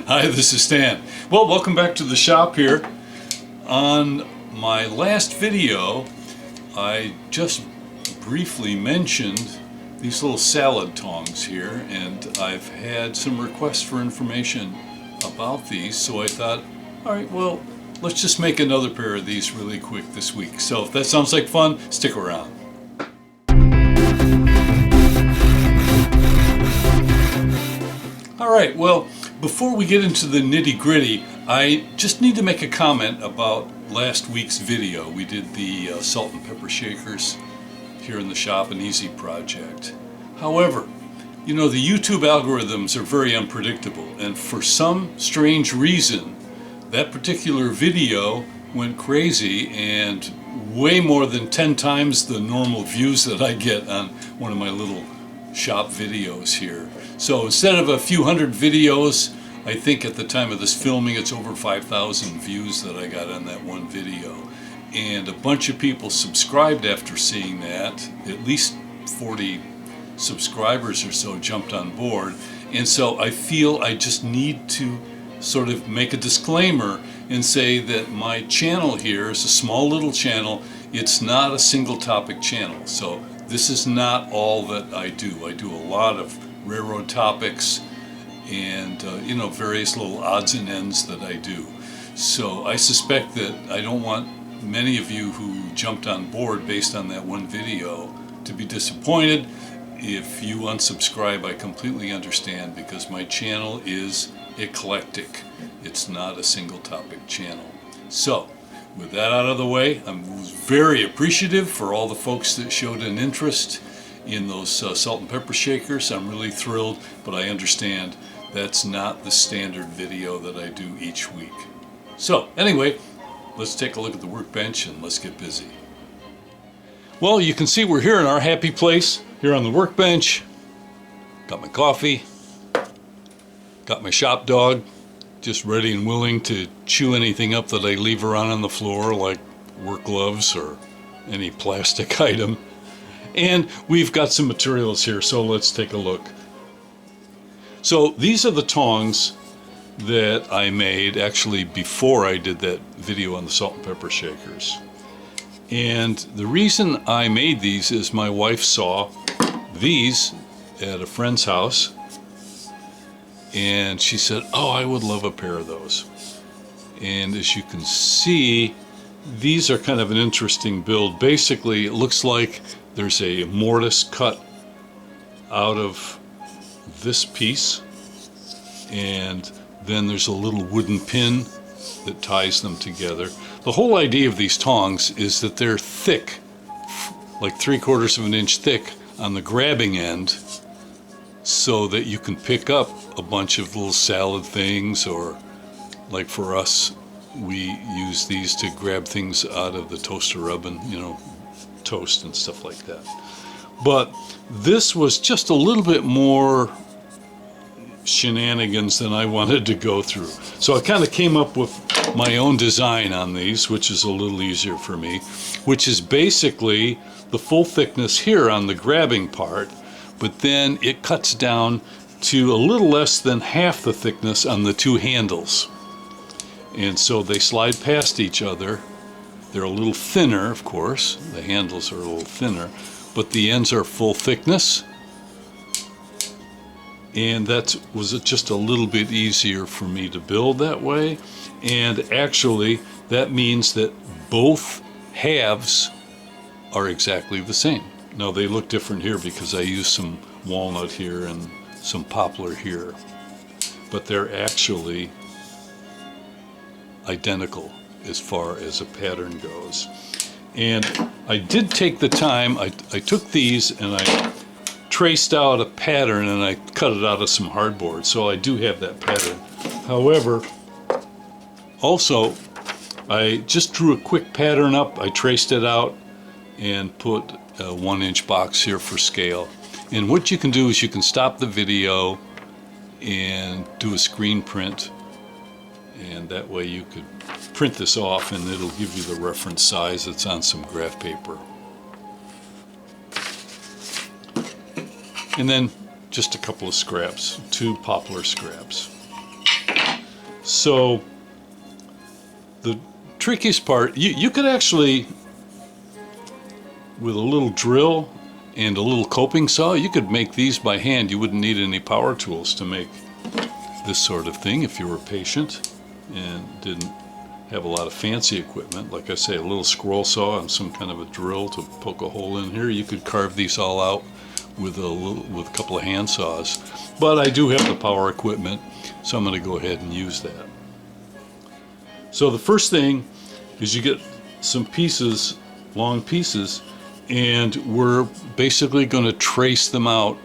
Hi, this is Stan. Well, welcome back to the shop here. On my last video, I just briefly mentioned these little salad tongs here, and I've had some requests for information about these, so I thought, all right, well, let's just make another pair of these really quick this week. So if that sounds like fun, stick around. All right, well, before we get into the nitty-gritty, I just need to make a comment about last week's video. We did the salt and pepper shakers here in the shop, an easy project. However, you know, the YouTube algorithms are very unpredictable, and for some strange reason, that particular video went crazy and way more than 10 times the normal views that I get on one of my little shop videos here. So instead of a few hundred videos, I think at the time of this filming it's over 5,000 views that I got on that one video. And a bunch of people subscribed after seeing that. At least 40 subscribers or so jumped on board. And so I feel I just need to sort of make a disclaimer and say that my channel here is a small little channel. It's not a single topic channel. So this is not all that I do. I do a lot of railroad topics and you know, various little odds and ends that I do. So I suspect that I don't want many of you who jumped on board based on that one video to be disappointed. If you unsubscribe, I completely understand, because my channel is eclectic. It's not a single topic channel. So with that out of the way, I'm very appreciative for all the folks that showed an interest in those salt and pepper shakers. I'm really thrilled, but I understand that's not the standard video that I do each week. So anyway, let's take a look at the workbench and let's get busy. Well, you can see we're here in our happy place, here on the workbench. Got my coffee, got my shop dog, just ready and willing to chew anything up that I leave around on the floor, like work gloves or any plastic item. And we've got some materials here, so let's take a look. So these are the tongs that I made actually before I did that video on the salt and pepper shakers. And the reason I made these is my wife saw these at a friend's house, and she said, oh, I would love a pair of those. And as you can see, these are kind of an interesting build. Basically, it looks like there's a mortise cut out of this piece, and then there's a little wooden pin that ties them together. The whole idea of these tongs is that they're thick, like 3/4 of an inch thick on the grabbing end, so that you can pick up a bunch of little salad things, or like for us, we use these to grab things out of the toaster oven, you know, toast and stuff like that. But this was just a little bit more shenanigans than I wanted to go through. So I kind of came up with my own design on these, which is a little easier for me, which is basically the full thickness here on the grabbing part, but then it cuts down to a little less than half the thickness on the two handles. And so they slide past each other. They're a little thinner, of course. The handles are a little thinner, but the ends are full thickness. And that was just a little bit easier for me to build that way. And actually, that means that both halves are exactly the same. Now, they look different here because I used some walnut here and some poplar here, but they're actually identical as far as a pattern goes. And I did take the time, I took these and I traced out a pattern and I cut it out of some hardboard, so I do have that pattern. However, also I just drew a quick pattern up, I traced it out and put a 1-inch box here for scale. And what you can do is you can stop the video and do a screen print, and that way you could print this off and it'll give you the reference size that's on some graph paper. And then just a couple of scraps, 2 poplar scraps. So the trickiest part, you could actually, with a little drill and a little coping saw, you could make these by hand. You wouldn't need any power tools to make this sort of thing if you were patient and didn't have a lot of fancy equipment. Like I say, a little scroll saw and some kind of a drill to poke a hole in here. You could carve these all out with a couple of hand saws. But I do have the power equipment, so I'm going to go ahead and use that. So the first thing is you get some pieces, long pieces, and we're basically going to trace them out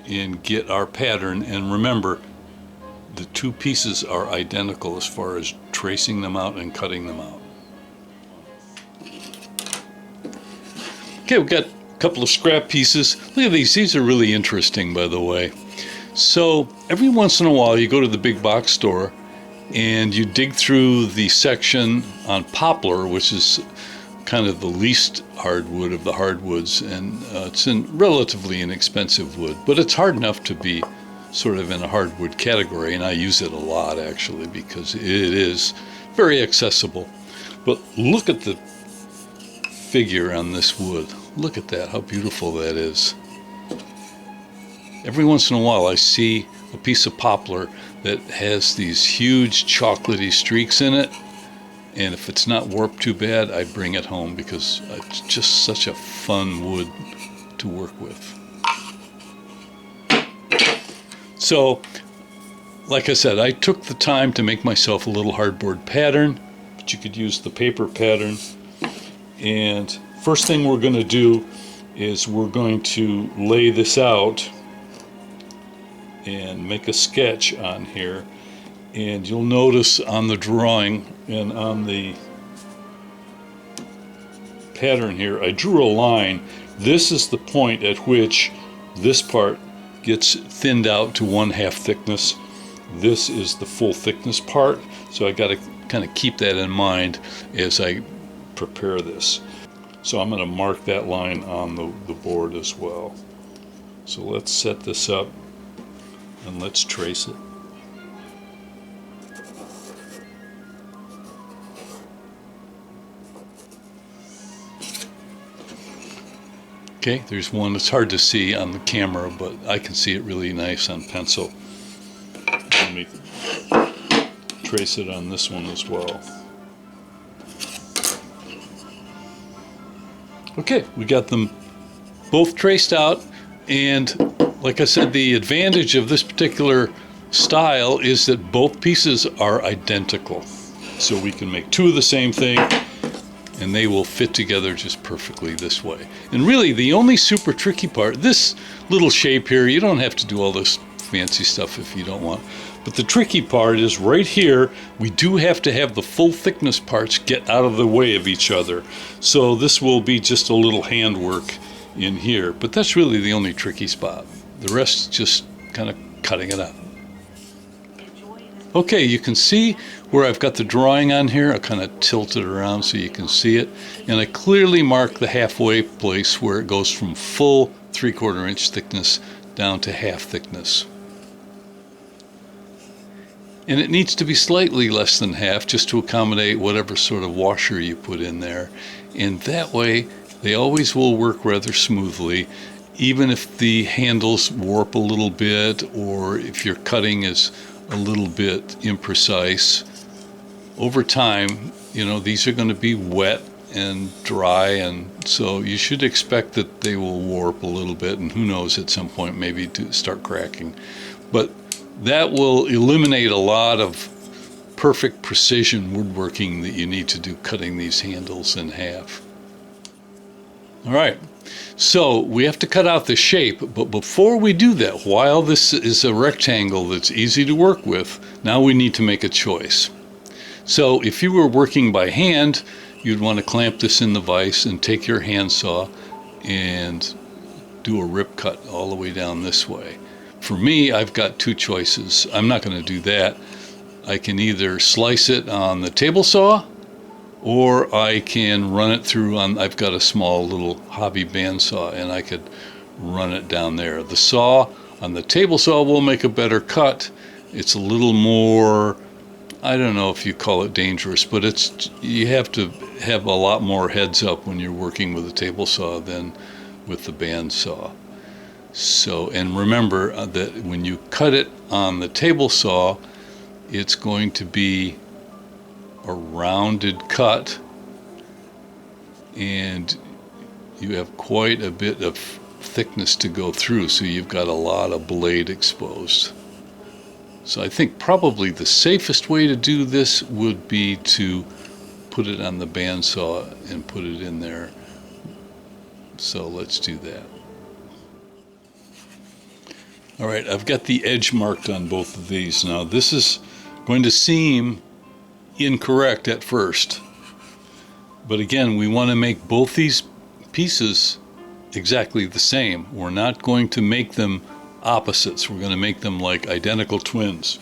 and get our pattern. And remember, the two pieces are identical as far as tracing them out and cutting them out. Okay, we've got a couple of scrap pieces. Look at these. These are really interesting, by the way. So every once in a while you go to the big box store and you dig through the section on poplar, which is kind of the least hardwood of the hardwoods, and it's a relatively inexpensive wood, but it's hard enough to be sort of in a hardwood category, and I use it a lot actually because it is very accessible. But look at the figure on this wood. Look at that, how beautiful that is. Every once in a while I see a piece of poplar that has these huge chocolatey streaks in it, and if it's not warped too bad, I bring it home because it's just such a fun wood to work with. So, like I said, I took the time to make myself a little hardboard pattern, but you could use the paper pattern. And first thing we're going to do is we're going to lay this out and make a sketch on here. And you'll notice on the drawing and on the pattern here, I drew a line. This is the point at which this part gets thinned out to 1/2 thickness. This is the full thickness part, so I got to kind of keep that in mind as I prepare this. So I'm going to mark that line on the board as well. So let's set this up and let's trace it. Okay, there's one. It's hard to see on the camera, but I can see it really nice on pencil. Let me trace it on this one as well. Okay, we got them both traced out, and like I said, the advantage of this particular style is that both pieces are identical. So we can make two of the same thing, and they will fit together just perfectly this way. And really the only super tricky part, this little shape here, you don't have to do all this fancy stuff if you don't want. But the tricky part is right here, we do have to have the full thickness parts get out of the way of each other. So this will be just a little handwork in here, but that's really the only tricky spot. The rest is just kind of cutting it out. Okay, you can see where I've got the drawing on here. I kind of tilt it around so you can see it. And I clearly mark the halfway place where it goes from full 3/4 inch thickness down to half thickness. And it needs to be slightly less than half just to accommodate whatever sort of washer you put in there. And that way, they always will work rather smoothly, even if the handles warp a little bit or if your cutting is a little bit imprecise. Over time, you know, these are going to be wet and dry, and so you should expect that they will warp a little bit, and who knows, at some point maybe to start cracking. But that will eliminate a lot of perfect precision woodworking that you need to do cutting these handles in half. All right, so we have to cut out the shape, but before we do that, while this is a rectangle that's easy to work with, now we need to make a choice. So if you were working by hand, you'd want to clamp this in the vise and take your handsaw and do a rip cut all the way down this way. For me, I've got two choices. I'm not going to do that. I can either slice it on the table saw, or I can run it through on, I've got a small little hobby bandsaw, and I could run it down there. The saw on the table saw will make a better cut, it's a little more, I don't know if you call it dangerous, but you have to have a lot more heads up when you're working with a table saw than with the bandsaw. So, and remember that when you cut it on the table saw, it's going to be a rounded cut, and you have quite a bit of thickness to go through, so you've got a lot of blade exposed. So I think probably the safest way to do this would be to put it on the bandsaw and put it in there. So let's do that. All right, I've got the edge marked on both of these. Now this is going to seem incorrect at first, but again, we want to make both these pieces exactly the same. We're not going to make them opposites. We're going to make them like identical twins.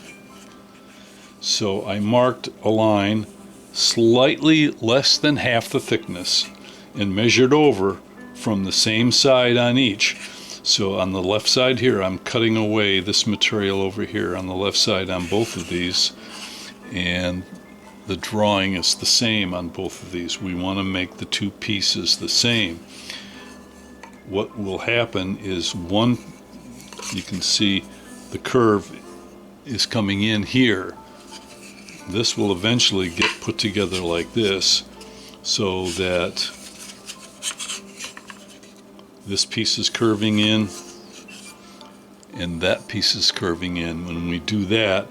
So I marked a line slightly less than half the thickness and measured over from the same side on each. So on the left side here, I'm cutting away this material over here on the left side on both of these, and the drawing is the same on both of these. We want to make the two pieces the same. What will happen is one, you can see the curve is coming in here. This will eventually get put together like this, so that this piece is curving in and that piece is curving in. When we do that,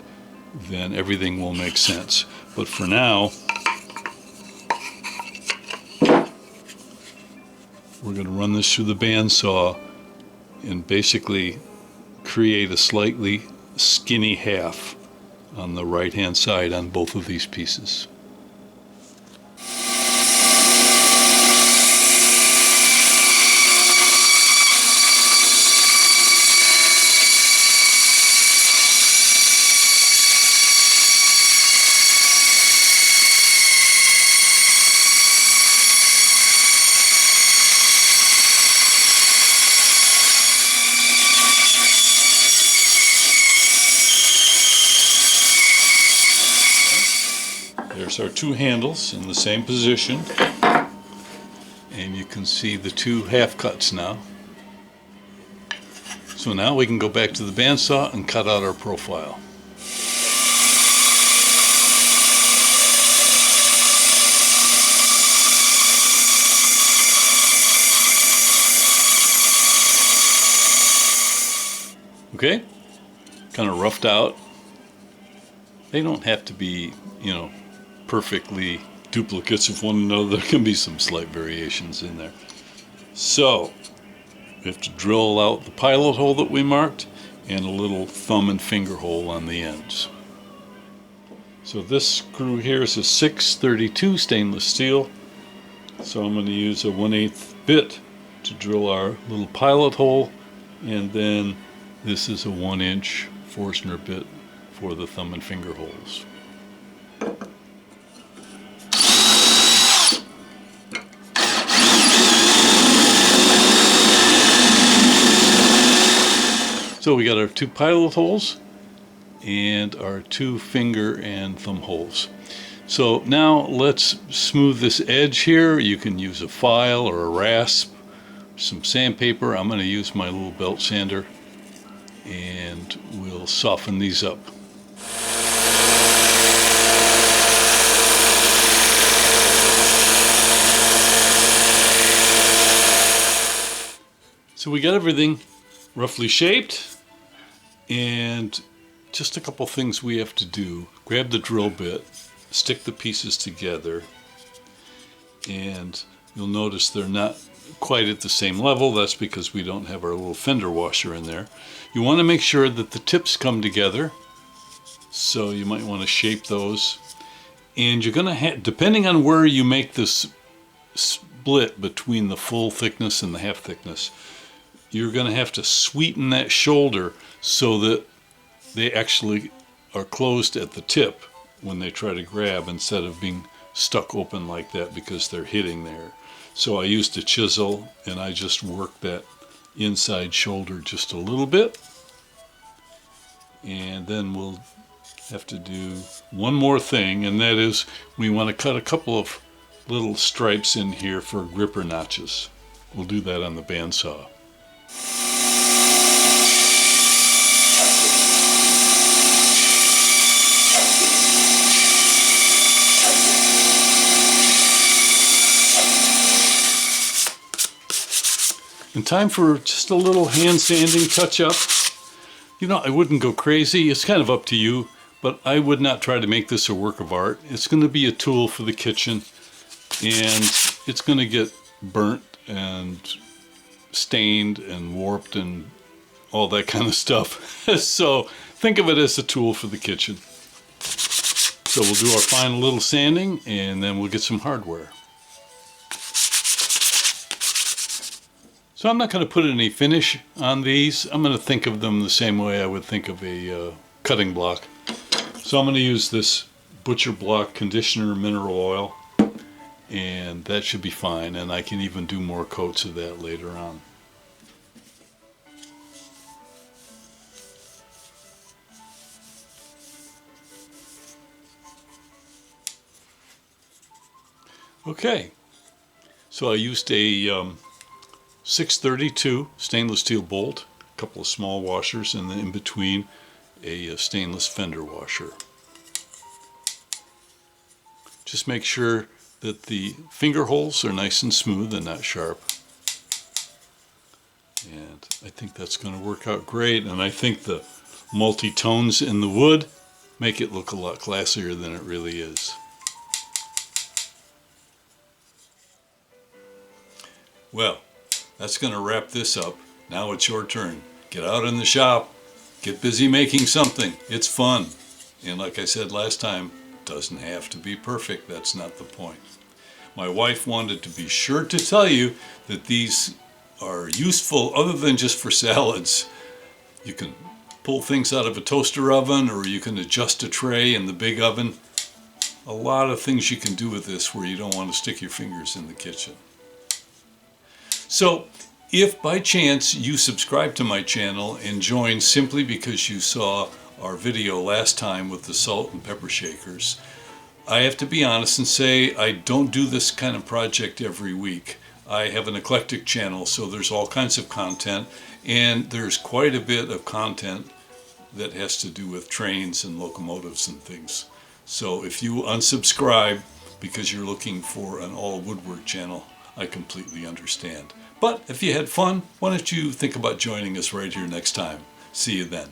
then everything will make sense. But for now, we're going to run this through the bandsaw and basically create a slightly skinny half on the right hand side on both of these pieces. There's our two handles in the same position, and you can see the two half cuts now. So now we can go back to the bandsaw and cut out our profile. Okay, kind of roughed out. They don't have to be, perfectly duplicates of one another. There can be some slight variations in there. So we have to drill out the pilot hole that we marked and a little thumb and finger hole on the ends. So this screw here is a 632 stainless steel. So I'm going to use a 1/8 bit to drill our little pilot hole, and then this is a 1-inch Forstner bit for the thumb and finger holes. So we got our two pilot holes and our two finger and thumb holes. So now let's smooth this edge here. You can use a file or a rasp, some sandpaper. I'm going to use my little belt sander, and we'll soften these up. So we got everything roughly shaped, and just a couple things we have to do. Grab the drill bit, stick the pieces together, and you'll notice they're not quite at the same level. That's because we don't have our little fender washer in there. You want to make sure that the tips come together, so you might want to shape those. And you're going to have, depending on where you make this split between the full thickness and the half thickness, you're going to have to sweeten that shoulder so that they actually are closed at the tip when they try to grab, instead of being stuck open like that because they're hitting there. So I used a chisel and I just worked that inside shoulder just a little bit, And then we'll have to do one more thing, and that is we want to cut a couple of little stripes in here for gripper notches. We'll do that on the bandsaw. And time for just a little hand sanding touch up. You know, I wouldn't go crazy. It's kind of up to you, but I would not try to make this a work of art. It's going to be a tool for the kitchen, and it's going to get burnt and stained and warped and all that kind of stuff. So think of it as a tool for the kitchen. So we'll do our final little sanding, and then we'll get some hardware. So I'm not going to put any finish on these. I'm going to think of them the same way I would think of a cutting block. So I'm going to use this Butcher Block conditioner mineral oil, and that should be fine, and I can even do more coats of that later on. Okay, so I used a 632 stainless steel bolt, a couple of small washers, and then in between a stainless fender washer. Just make sure that the finger holes are nice and smooth and not sharp. And I think that's going to work out great, and I think the multi-tones in the wood make it look a lot classier than it really is. Well, that's going to wrap this up. Now it's your turn. Get out in the shop. Get busy making something. It's fun. And like I said last time, it doesn't have to be perfect. That's not the point. My wife wanted to be sure to tell you that these are useful other than just for salads. You can pull things out of a toaster oven, or you can adjust a tray in the big oven. A lot of things you can do with this where you don't want to stick your fingers in the kitchen. So, if by chance you subscribe to my channel and join simply because you saw our video last time with the salt and pepper shakers, I have to be honest and say I don't do this kind of project every week. I have an eclectic channel, so there's all kinds of content, and there's quite a bit of content that has to do with trains and locomotives and things. So if you unsubscribe because you're looking for an all woodwork channel, I completely understand. But if you had fun, why don't you think about joining us right here next time. See you then.